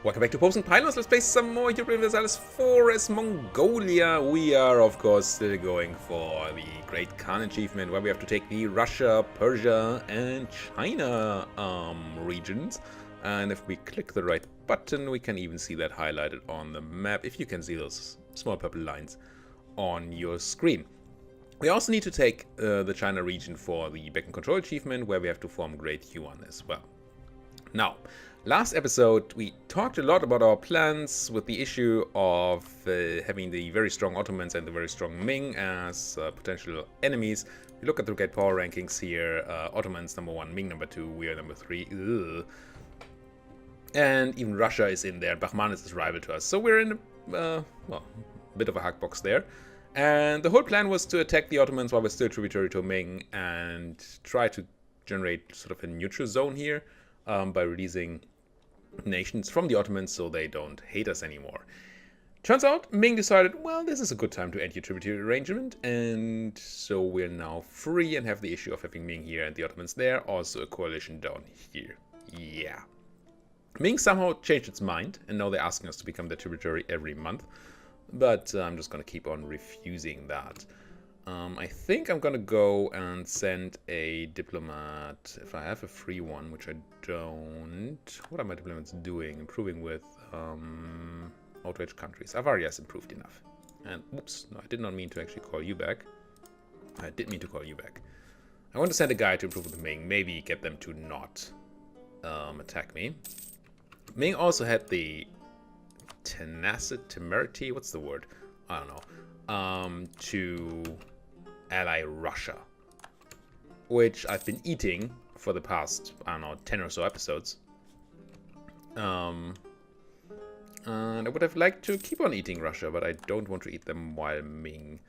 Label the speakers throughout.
Speaker 1: Welcome back to Popes and Pylons. Let's play some more Europa Universalis IV as Mongolia. We are, of course, still going for the Great Khan achievement, where we have to take the Russia, Persia, and China regions. And if we click the right button, we can even see that highlighted on the map, if you can see those small purple lines on your screen. We also need to take the China region for the Back and Control achievement, where we have to form Great Yuan as well. Now, last episode we talked a lot about our plans with the issue of having the very strong Ottomans and the very strong Ming as potential enemies. If you look at the Great Power rankings here, Ottomans number 1, Ming number 2, we are number 3. Ugh. And even Russia is in there. Bahman is rival to us. So we're in a bit of a hack box there. And the whole plan was to attack the Ottomans while we're still tributary to Ming and try to generate sort of a neutral zone here by releasing nations from the Ottomans so they don't hate us anymore. Turns out Ming decided, well, this is a good time to end your tributary arrangement, and so we're now free and have the issue of having Ming here and the Ottomans there, also a coalition down here. Yeah. Ming somehow changed its mind, and now they're asking us to become their tributary every month, but I'm just going to keep on refusing that. I think I'm going to go and send a diplomat, if I have a free one, which I don't. What are my diplomats doing? Improving with outraged countries. Avaria is improved enough. And, oops, no, I did not mean to actually call you back. I did mean to call you back. I want to send a guy to improve with Ming, maybe get them to not attack me. Ming also had the temerity, what's the word? I don't know. To ally Russia, which I've been eating for the past, I don't know, 10 or so episodes. And I would have liked to keep on eating Russia, but I don't want to eat them while Ming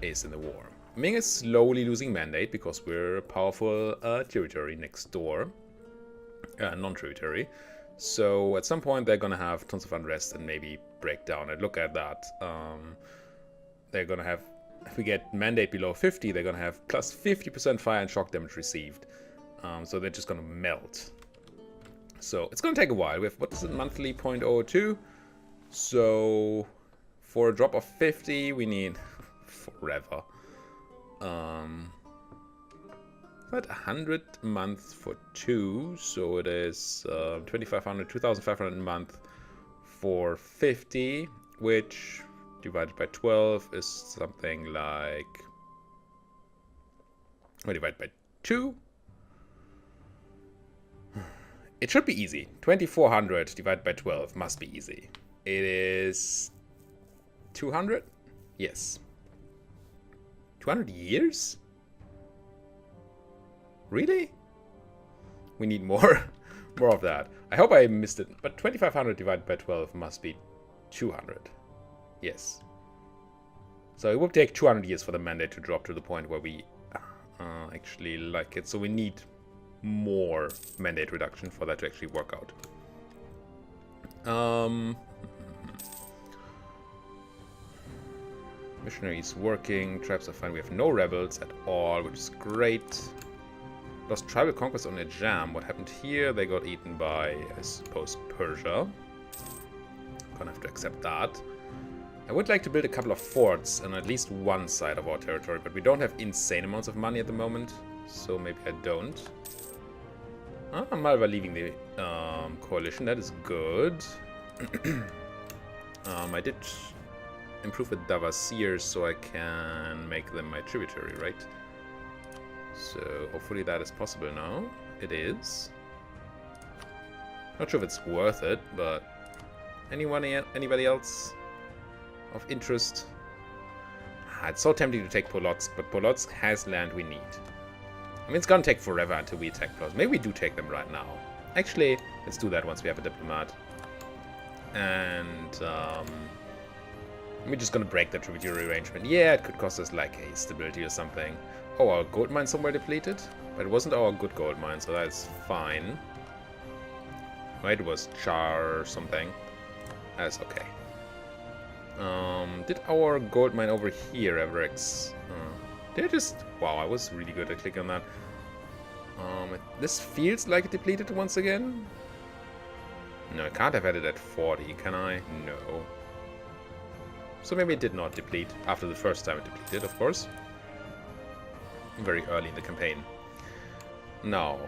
Speaker 1: is in the war. Ming is slowly losing mandate because we're a powerful territory next door, non-tributary. So at some point they're gonna have tons of unrest and maybe break down. And look at that. They're gonna have, if we get mandate below 50, they're gonna have plus 50% fire and shock damage received. So they're just gonna melt. So it's gonna take a while. We have, what is it, monthly 0.02? So for a drop of 50, we need forever. But 100 a month for 2, so it is 2,500, 2,500 a month for 50, which divided by 12 is something like, or divided by 2. It should be easy. 2,400 divided by 12 must be easy. It is 200? Yes. 200 years? Really? We need more. More of that. I hope I missed it. But 2,500 divided by 12 must be 200. Yes. So it would take 200 years for the mandate to drop to the point where we actually like it. So we need more mandate reduction for that to actually work out. Missionaries working. Tribes are fine. We have no rebels at all, which is great. Lost tribal conquest on a jam. What happened here? They got eaten by, I suppose, Persia. Gonna have to accept that. I would like to build a couple of forts on at least one side of our territory, but we don't have insane amounts of money at the moment, so maybe I don't. Malva leaving the coalition. That is good. I did improve with Davasirs so I can make them my tributary, right? So hopefully that is possible now. It is. Not sure if it's worth it, but anybody else of interest? It's so tempting to take Polotsk, but Polotsk has land we need. I mean, it's gonna take forever until we attack Polotsk. Maybe we do take them right now. Actually, let's do that once we have a diplomat. And we're just gonna break the tributary arrangement. Yeah, it could cost us like a stability or something. Oh, our gold mine somewhere depleted? But it wasn't our good gold mine, so that's fine. Right, it was char or something. That's okay. Did our gold mine over here ever did I just... Wow, I was really good at clicking on that. This feels like it depleted once again. No, I can't have had it at 40, can I? No. So maybe it did not deplete after the first time it depleted, of course. Very early in the campaign. Now,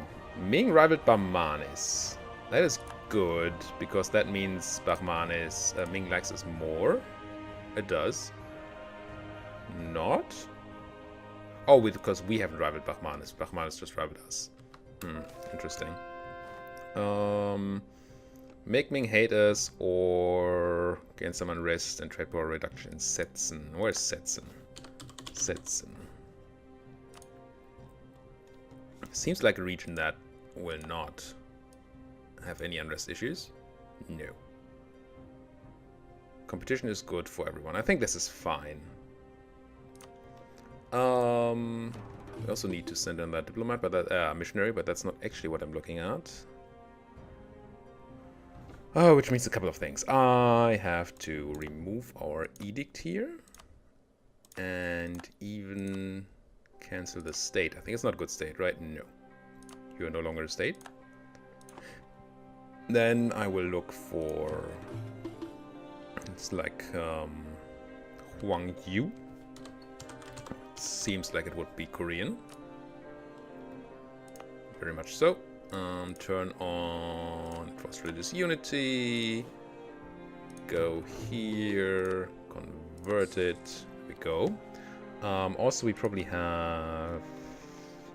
Speaker 1: Ming rivaled Bahmanis. That is good, because that means Bahmanis, Ming likes us more. It does. Not? Oh, because we haven't rivaled Bahmanis. Bahmanis just rivaled us. Interesting. Make Ming hate us or gain some unrest and trade power reduction in Setsen. Where's Setsen? Setsen. Seems like a region that will not have any unrest issues. No. Competition is good for everyone. I think this is fine. We also need to send in that diplomat, but that missionary, but that's not actually what I'm looking at. Oh, which means a couple of things. I have to remove our edict here, and even cancel the state. I think it's not a good state, right? No. You are no longer a state. Then I will look for... It's like Huang Yu. Seems like it would be Korean. Very much so. Turn on Cross Religious Unity. Go here. Convert it. There we go. Also, we probably have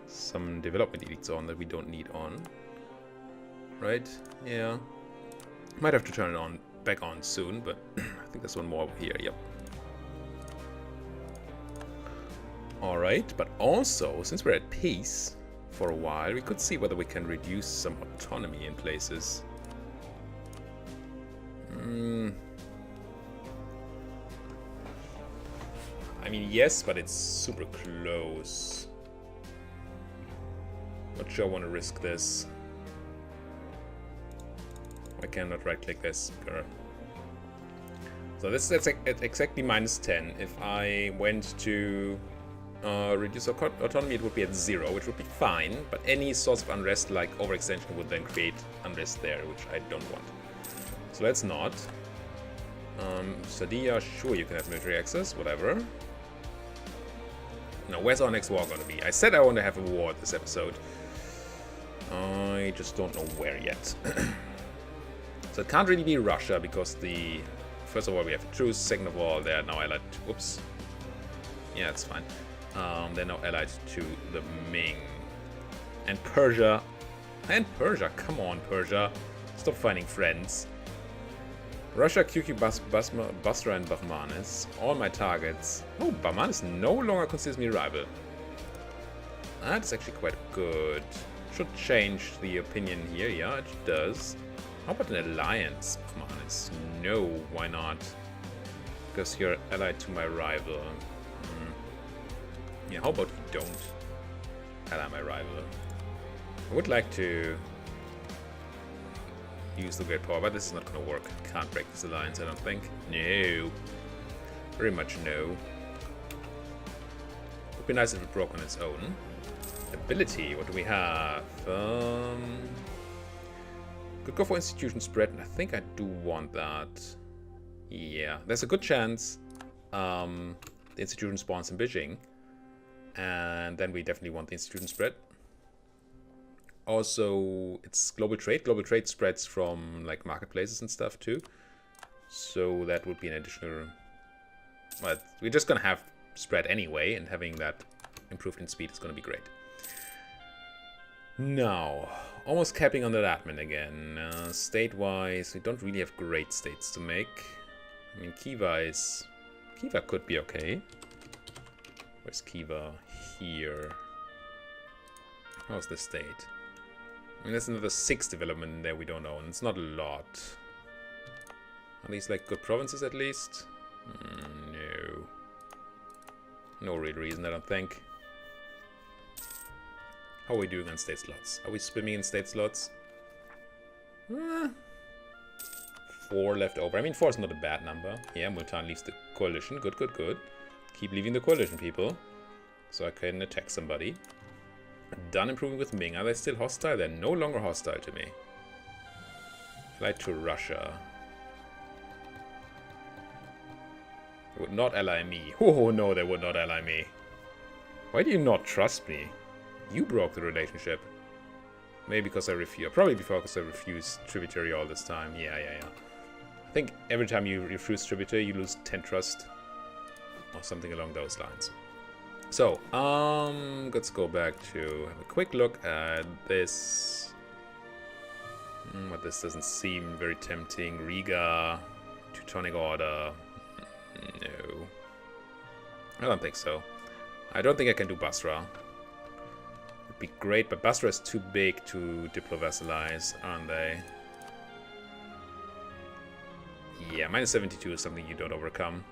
Speaker 1: some development edicts on that we don't need on. Right? Yeah. Might have to turn it on back on soon, but I think there's one more over here. Yep. Alright, but also, since we're at peace for a while, we could see whether we can reduce some autonomy in places. I mean, yes, but it's super close. Not sure I want to risk this. I cannot right-click this. So this is at exactly -10. If I went to reduce autonomy, it would be at 0, which would be fine. But any source of unrest, like overextension, would then create unrest there, which I don't want. So let's not. Sadia, sure, you can have military access, whatever. Now, where's our next war going to be? I said I want to have a war this episode. I just don't know where yet. So it can't really be Russia, because the... First of all, we have a truce. Second of all, they are now allied... Whoops. Yeah, it's fine. They're now allied to the Ming. And Persia. And Persia. Come on, Persia. Stop finding friends. Russia, QQ, Basra, and Bahmanis. All my targets. Oh, Bahmanis no longer considers me rival. That's actually quite good. Should change the opinion here. Yeah, it does. How about an alliance, Bahmanis? No, why not? Because you're allied to my rival. Yeah, how about you don't ally my rival? I would like to use the great power, but this is not going to work. Can't break this alliance, I don't think. No. Very much no. Would be nice if it broke on its own. Ability, what do we have? Could go for institution spread, and I think I do want that. Yeah, there's a good chance the institution spawns in Beijing. And then we definitely want the institution spread. Also, it's global trade. Global trade spreads from like marketplaces and stuff too. So that would be an additional... Well, we're just going to have spread anyway, and having that improved in speed is going to be great. Now, almost capping on that admin again. State-wise, we don't really have great states to make. I mean, Kiva could be okay. Where's Kiva? Here. How's the state? I mean, there's another 6 development in there we don't own. It's not a lot. Are these like good provinces at least? No. No real reason, I don't think. How are we doing on state slots? Are we swimming in state slots? 4 left over. I mean, 4 is not a bad number. Yeah, Multan leaves the coalition. Good, good, good. Keep leaving the coalition, people. So I can attack somebody. Done improving with Ming. Are they still hostile? They're no longer hostile to me. Flight to Russia. They would not ally me. Oh no, they would not ally me. Why do you not trust me? You broke the relationship. Maybe because I refuse. Probably because I refused tributary all this time. Yeah. I think every time you refuse tributary, you lose 10 trust. Or something along those lines. So, let's go back to have a quick look at this. But this doesn't seem very tempting. Riga, Teutonic Order. No. I don't think so. I don't think I can do Basra. Would be great, but Basra is too big to diplo-vassalize, aren't they? Yeah, minus 72 is something you don't overcome.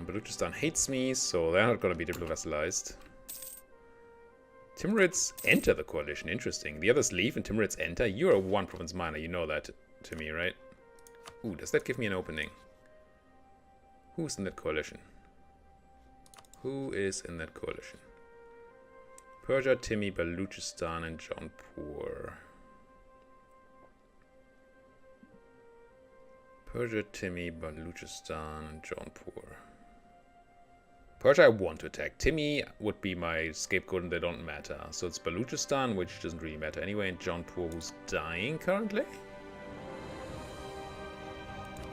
Speaker 1: Baluchistan hates me, so they're not going to be diplo-vassalized. Timurids enter the coalition. Interesting. The others leave and Timurids enter. You're a one province minor. You know that to me, right? Ooh, does that give me an opening? Who's in that coalition? Who is in that coalition? Persia, Timmy, Baluchistan, and Jaunpur. Persia, Timmy, Baluchistan, and Jaunpur. Persia I want to attack. Timmy would be my scapegoat and they don't matter. So it's Baluchistan, which doesn't really matter anyway, and Jaunpur, who's dying currently.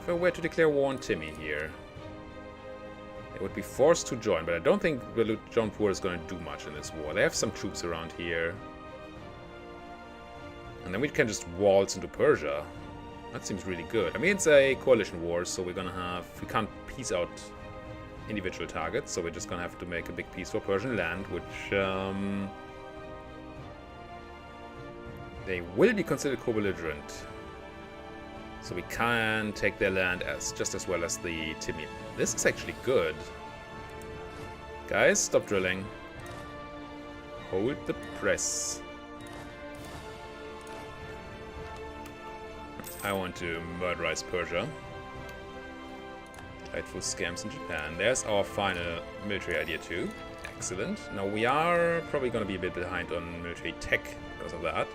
Speaker 1: If I were to declare war on Timmy here, they would be forced to join, but I don't think Jaunpur is going to do much in this war. They have some troops around here. And then we can just waltz into Persia. That seems really good. I mean, it's a coalition war, so we're gonna have... We can't piece out individual targets, so we're just gonna have to make a big piece for Persian land, which... they will be considered co-belligerent. So we can take their land as just as well as the Timmy. This is actually good. Guys, stop drilling. Hold the press. I want to murderize Persia. Delightful scams in Japan. There's our final military idea too. Excellent. Now we are probably going to be a bit behind on military tech because of that.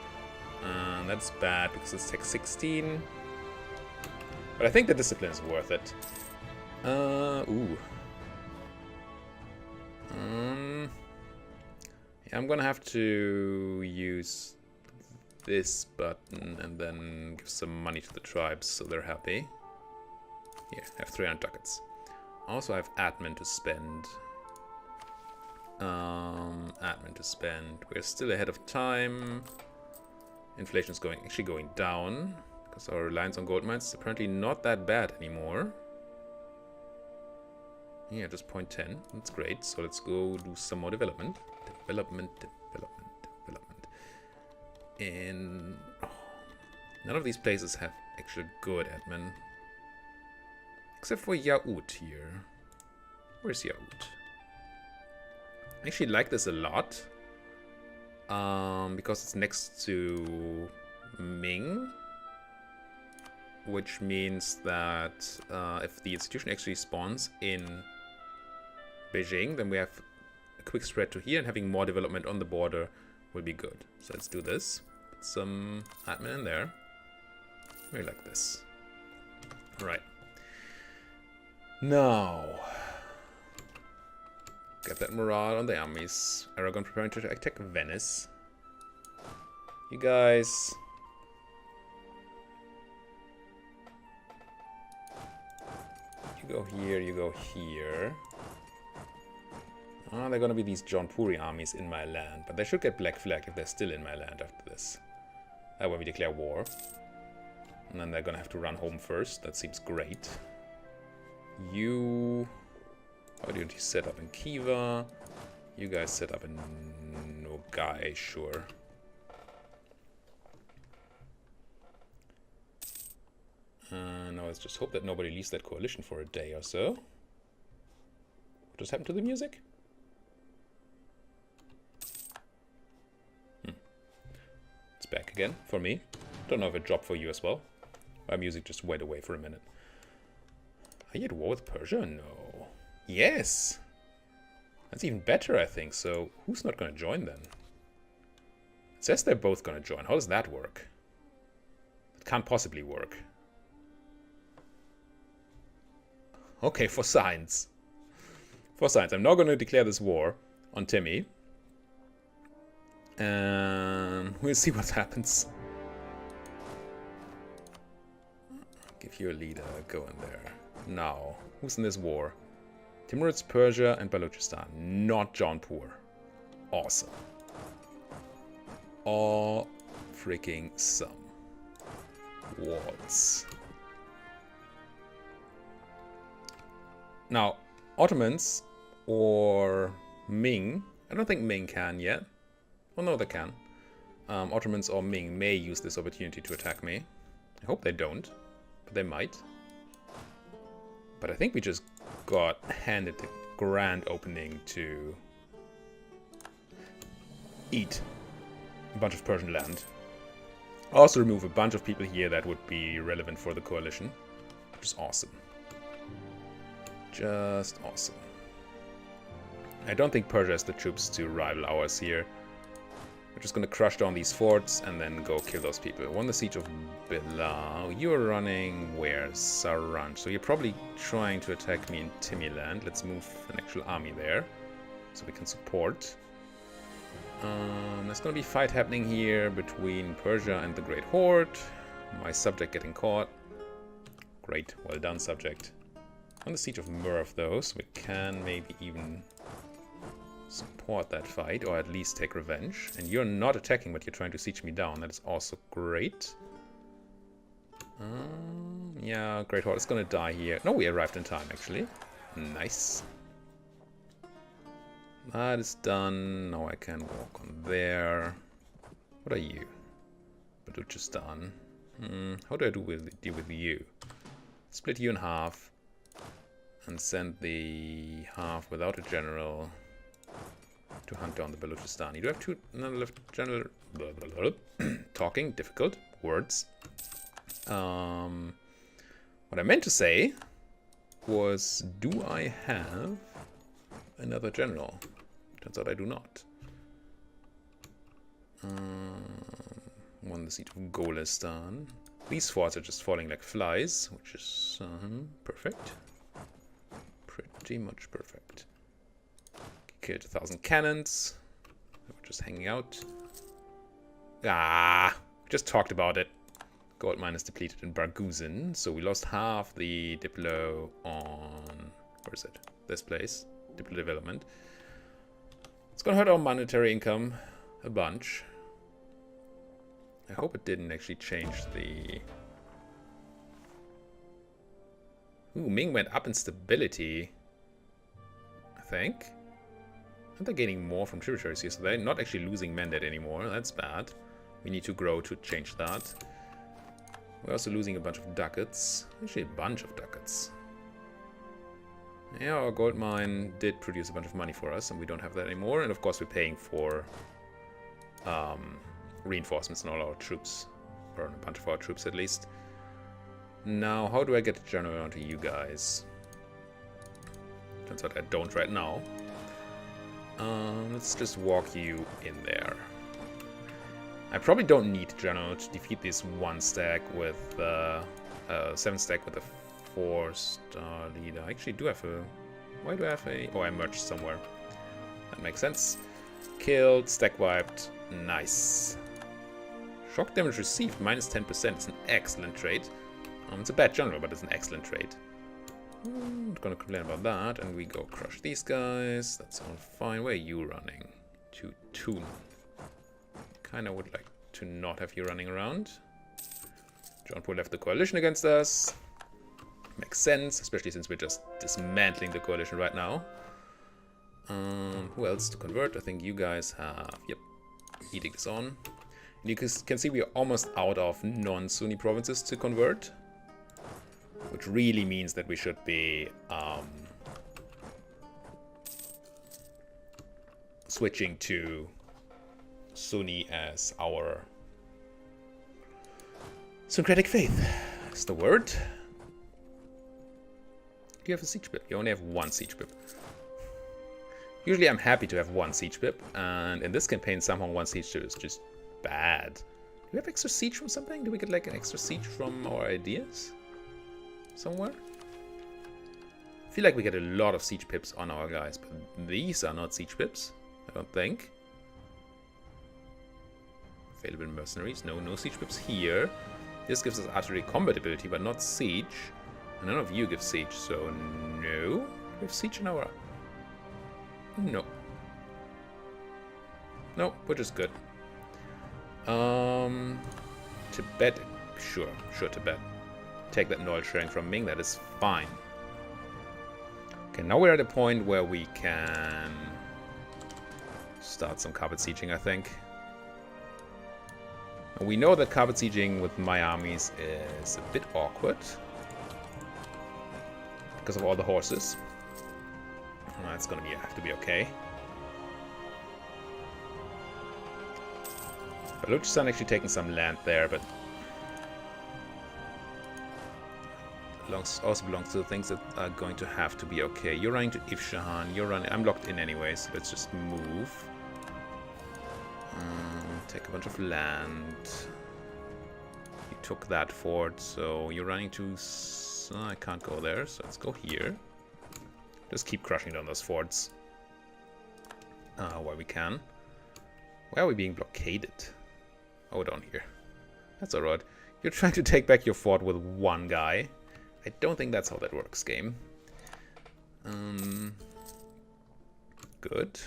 Speaker 1: And that's bad because it's tech 16. But I think the discipline is worth it. Ooh. Yeah, I'm gonna have to use this button and then give some money to the tribes so they're happy. Here, I have 300 ducats. Also, I have admin to spend. Admin to spend. We're still ahead of time. Inflation is actually going down because our reliance on gold mines is apparently not that bad anymore. Yeah, just 0.10. That's great. So let's go do some more development. Development. And none of these places have actually good admin. Except for Yaourt here. Where's Yaourt? I actually like this a lot. Because it's next to Ming. Which means that if the institution actually spawns in Beijing, then we have a quick spread to here, and having more development on the border will be good. So let's do this. Put some admin in there. Maybe like this. Alright. Now, get that morale on the armies. Aragon preparing to attack Venice. You guys. You go here, you go here. They're gonna be these Jaunpuri armies in my land, but they should get Black Flag if they're still in my land after this. That way we declare war. And then they're gonna have to run home first. That seems great. You... How do you set up in Khiva? You guys set up in Nogai, sure. Now let's just hope that nobody leaves that coalition for a day or so. What just happened to the music? It's back again for me. Don't know if it dropped for you as well. My music just went away for a minute. Are you at war with Persia? No. Yes! That's even better, I think. So, who's not going to join then? It says they're both gonna join. How does that work? It can't possibly work. Okay, for science. For science. I'm now gonna declare this war on Timmy. And we'll see what happens. Give you a leader, go in there. Now, who's in this war? Timurids, Persia, and Balochistan. Not Jaunpur. Awesome. All freaking some. Waltz. Now, Ottomans or Ming. I don't think Ming can yet. Oh no, they can. Ottomans or Ming may use this opportunity to attack me. I hope they don't, but they might. But I think we just got handed the grand opening to eat a bunch of Persian land. Also remove a bunch of people here that would be relevant for the coalition, which is awesome. Just awesome. I don't think Persia has the troops to rival ours here. We're just gonna crush down these forts and then go kill those people. Won the siege of Bilal. You're running where? Saranj. So you're probably trying to attack me in Timiland. Let's move an actual army there so we can support. There's gonna be a fight happening here between Persia and the Great Horde. My subject getting caught. Great, well done, subject. On the siege of Merv though, so we can maybe even support that fight, or at least take revenge. And you're not attacking, but you're trying to siege me down. That is also great. Yeah, Great Horde is gonna die here. No, we arrived in time, actually. Nice. That is done. Now I can walk on there. What are you? Balochistan. How do I deal with you? Split you in half. And send the half without a general to hunt down the Balochistan. You do have two left general. Blah, blah, blah. Talking, difficult words. What I meant to say was, do I have another general? Turns out I do not. Won the siege of Golistan. These forts are just falling like flies, which is perfect. Pretty much perfect. Killed 1,000 cannons. We're just hanging out. Ah, just talked about it. Gold mine is depleted in Barguzin, so we lost half the Diplo on, where is it? This place, Diplo development. It's gonna hurt our monetary income a bunch. I hope it didn't actually change the... Ooh, Ming went up in stability, I think. And they're gaining more from tributaries here, so they're not actually losing mandate anymore. That's bad. We need to grow to change that. We're also losing a bunch of ducats. Actually, a bunch of ducats. Yeah, our gold mine did produce a bunch of money for us, and we don't have that anymore. And of course, we're paying for reinforcements in all our troops, or in a bunch of our troops at least. Now, how do I get a general onto you guys? Turns out I don't right now. Let's just walk you in there. I probably don't need general to defeat this 1-stack with 7-stack with a 4-star leader. I actually do have a... Why do I have a... Oh, I merged somewhere. That makes sense. Killed, stack wiped. Nice. Shock damage received, minus 10%. It's an excellent trait. It's a bad general, but it's an excellent trait. I'm not gonna complain about that. And we go crush these guys. That's all fine. Where are you running? To Toon. Kinda would like to not have you running around. Jaunpur left the coalition against us. Makes sense, especially since we're just dismantling the coalition right now. Who else to convert? I think you guys have... Yep. Edict is on. And you can see we are almost out of non-Sunni provinces to convert. Which really means that we should be switching to Sunni as our syncretic faith. That's the word. Do you have a siege pip? You only have one siege pip. Usually I'm happy to have one siege pip, and in this campaign somehow one siege pip is just bad. Do we have extra siege from something? Do we get like an extra siege from our ideas? Somewhere? I feel like we get a lot of siege pips on our guys, but these are not siege pips, I don't think. Available mercenaries. No, no siege pips here. This gives us artillery combat ability, but not siege. And none of you give siege, so no. We have siege in our... No. No, which is good. Tibet. Sure, Tibet. Take that knowledge sharing from Ming, that is fine. Okay, now we're at a point where we can start some carpet sieging, I think. And we know that carpet sieging with my armies is a bit awkward because of all the horses. It's gonna have to be okay. Balochistan actually taking some land there, but also belongs to the things that are going to have to be okay. You're running to Ifshahan. You're running. I'm locked in anyway, so let's just move. Take a bunch of land. You took that fort, so you're running to... I can't go there, so let's go here. Just keep crushing down those forts. Where we can. Where are we being blockaded? Oh, down here. That's alright. You're trying to take back your fort with one guy. I don't think that's how that works, game. Good.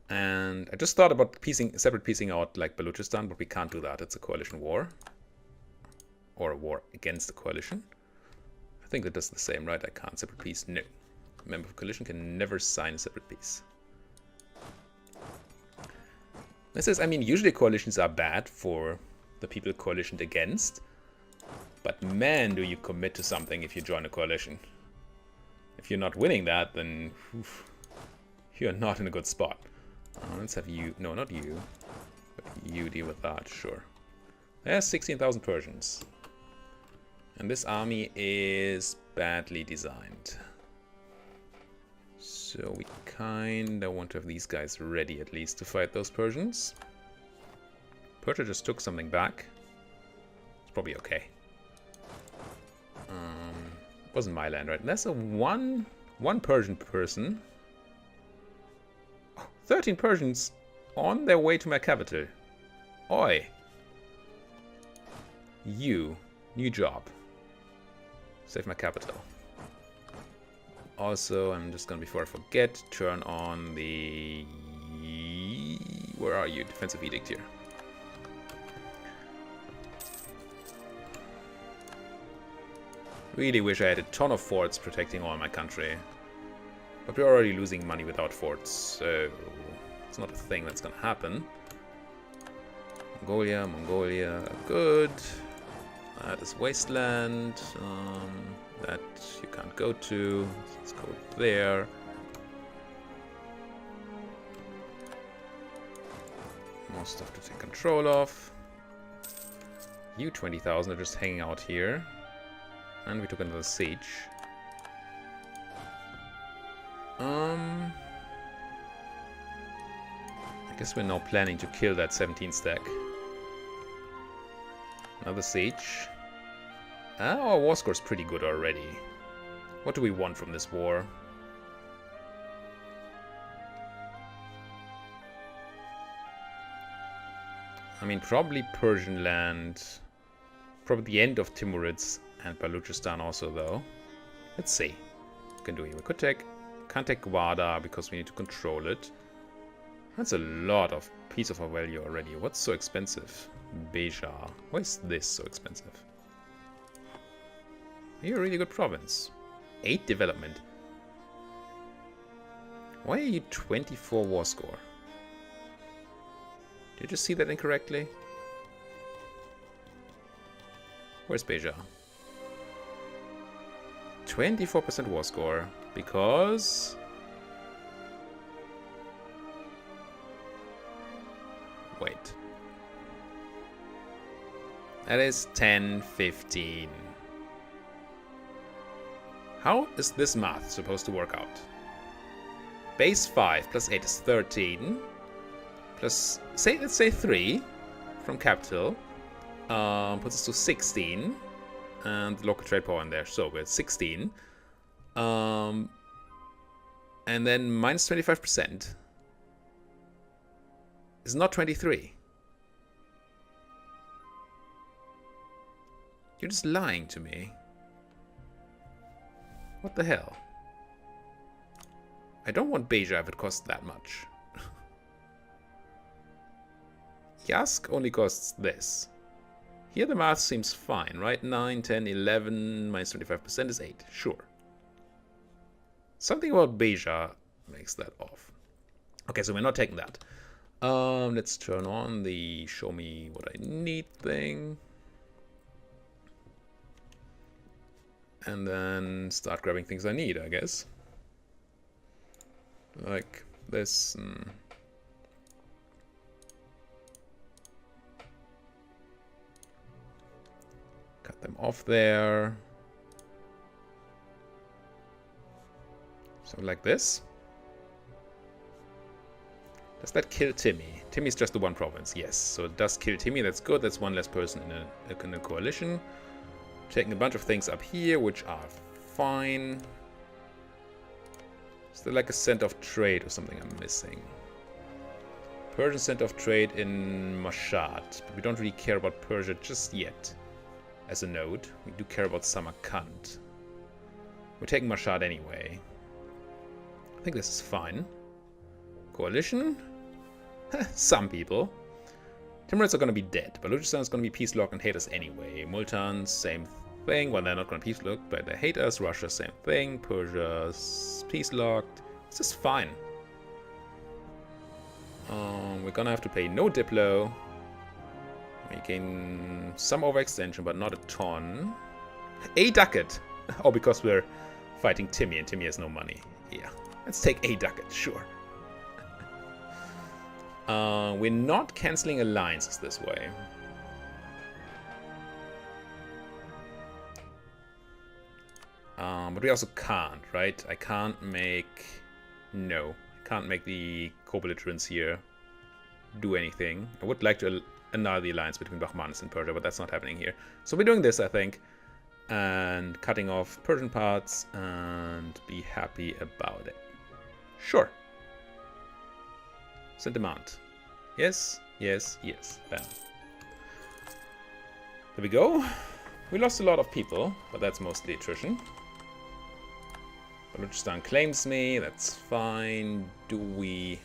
Speaker 1: And I just thought about separate piecing out like Balochistan, but we can't do that. It's a coalition war. Or a war against the coalition. I think that does the same, right? I can't separate piece. No. A member of coalition can never sign a separate piece. This is, I mean, usually coalitions are bad for the people coalitioned against. But man, do you commit to something if you join a coalition. If you're not winning that, then oof, you're not in a good spot. Let's have you... No, not you. But you deal with that, sure. There's 16,000 Persians. And this army is badly designed. So we kinda want to have these guys ready at least to fight those Persians. Persia just took something back. It's probably okay. Wasn't my land, right? That's a one Persian person. Oh, 13 Persians on their way to my capital. Oi. You. New job. Save my capital. Also, I'm just gonna, before I forget, turn on the... Where are you? Defensive edict here. Really wish I had a ton of forts protecting all my country. But we're already losing money without forts, so it's not a thing that's gonna happen. Mongolia, good. That is wasteland. That you can't go to. Let's go there. More stuff to take control of. You 20,000 are just hanging out here. And we took another siege. I guess we're now planning to kill that 17 stack. Another siege. Our war score is pretty good already. What do we want from this war? I mean, probably Persian land. Probably the end of Timurids and Balochistan also, though. Let's see. We can do here. We could take... Can't take Gwarda because we need to control it. That's a lot of piece of our value already. What's so expensive? Bejar. Why is this so expensive? You're a really good province. 8 development. Why are you 24 war score? Did you just see that incorrectly? Where's Bejar? 24% war score. Because... Wait. That is 10, 15. How is this math supposed to work out? base 5 plus 8 is 13. Plus, let's say 3 from capital. Puts us to 16. And the local trade power in there. So we're at 16. And then minus 25% is not 23. You're just lying to me. What the hell? I don't want Beja if it costs that much. Yask only costs this. Here the math seems fine, right? 9, 10, 11, minus 25% is 8. Sure. Something about Beja makes that off. Okay, so we're not taking that. Let's turn on the show me what I need thing. And then start grabbing things I need, I guess. Like this. Cut them off there. So like this. Does that kill Timmy? Timmy's just the one province, yes. So it does kill Timmy, that's good. That's one less person in a coalition. Taking a bunch of things up here, which are fine. Is there like a center of trade or something I'm missing? Persian center of trade in Mashhad, but we don't really care about Persia just yet. As a node, we do care about Samarkand. We're taking Mashhad anyway. I think this is fine. Coalition? Some people. Timurids are going to be dead. Balochistan is going to be peace locked and hate us anyway. Multan, same thing. Well, they're not going to peace lock, but they hate us. Russia, same thing. Persia's peace locked. This is fine. We're going to have to pay no Diplo. We gain some overextension, but not a ton. A ducat. Oh, because we're fighting Timmy, and Timmy has no money. Yeah. Let's take a ducat, sure. We're not cancelling alliances this way. But we also can't, right? I can't make... No. I can't make the co-belligerents here do anything. I would like to annul the alliance between Bahmanis and Persia, but that's not happening here. So we're doing this, I think. And cutting off Persian parts and be happy about it. Sure. Send demand. Yes, yes, yes. Bam. There we go. We lost a lot of people, but that's mostly attrition. Balochistan claims me, that's fine. Do we...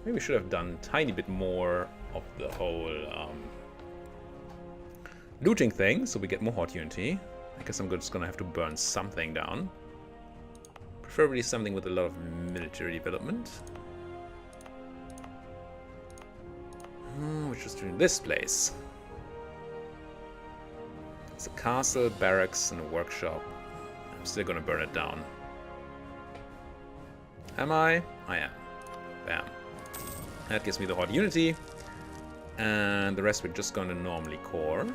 Speaker 1: Maybe we should have done a tiny bit more of the whole looting thing, so we get more hot unity. I guess I'm just gonna have to burn something down. Preferably something with a lot of military development. We're just doing this place. It's a castle, barracks, and a workshop. I'm still gonna burn it down. Am I? I am. Bam. That gives me the hot unity. And the rest we're just gonna normally core.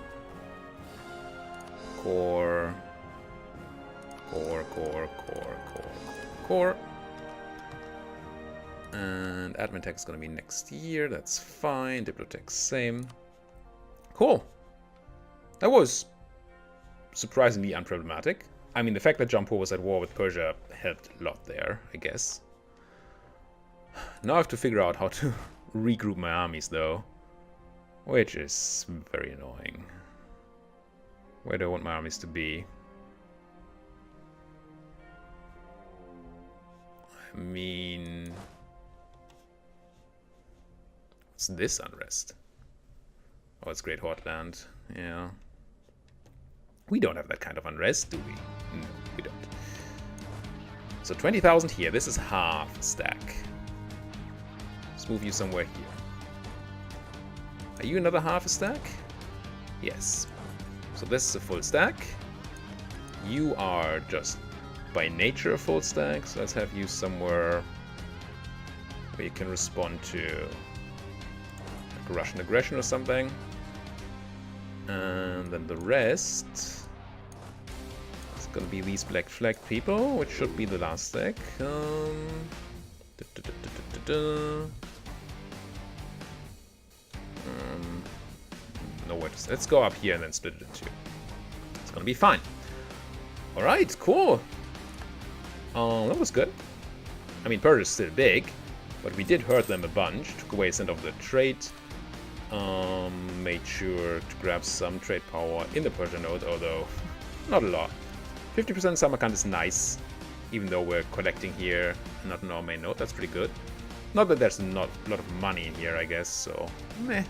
Speaker 1: Core. Core, core, core, core, core. And admin tech is going to be next year. That's fine. Diplotech, same. Cool. That was surprisingly unproblematic. I mean, the fact that Jampur was at war with Persia helped a lot there, I guess. Now I have to figure out how to regroup my armies, though. Which is very annoying. Where do I want my armies to be? I mean... What's this unrest? Oh, it's Great Hotland. Yeah. We don't have that kind of unrest, do we? No, we don't. So 20,000 here. This is half a stack. Let's move you somewhere here. Are you another half a stack? Yes. So this is a full stack. You are just by nature a full stack. So let's have you somewhere where you can respond to like Russian aggression or something. And then the rest is gonna be these black flag people, which should be the last stack. Nowhere to. Let's go up here and then split it in two. It's gonna be fine. All right, cool. That was good. I mean, Persia's still big, but we did hurt them a bunch. Took away center of the trade. Made sure to grab some trade power in the Persian node, although not a lot. 50% Samarkand is nice, even though we're collecting here, not in our main node. That's pretty good. Not that there's not a lot of money in here, I guess, so meh,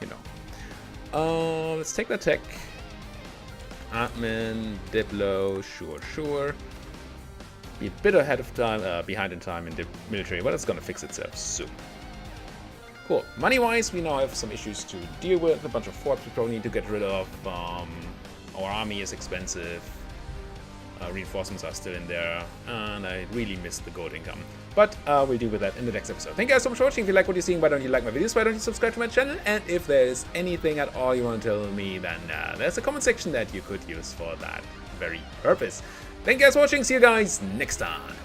Speaker 1: you know. Let's take the tech. Admin, Diplo, sure. Be a bit ahead of time, behind in time in the military, but it's gonna fix itself soon. Cool. Money-wise, we now have some issues to deal with. A bunch of forts we probably need to get rid of. Our army is expensive. Reinforcements are still in there, and I really missed the gold income. But we'll deal with that in the next episode. Thank you guys so much for watching. If you like what you're seeing, why don't you like my videos? Why don't you subscribe to my channel? And if there's anything at all you want to tell me, then there's a comment section that you could use for that very purpose. Thank you guys for watching. See you guys next time.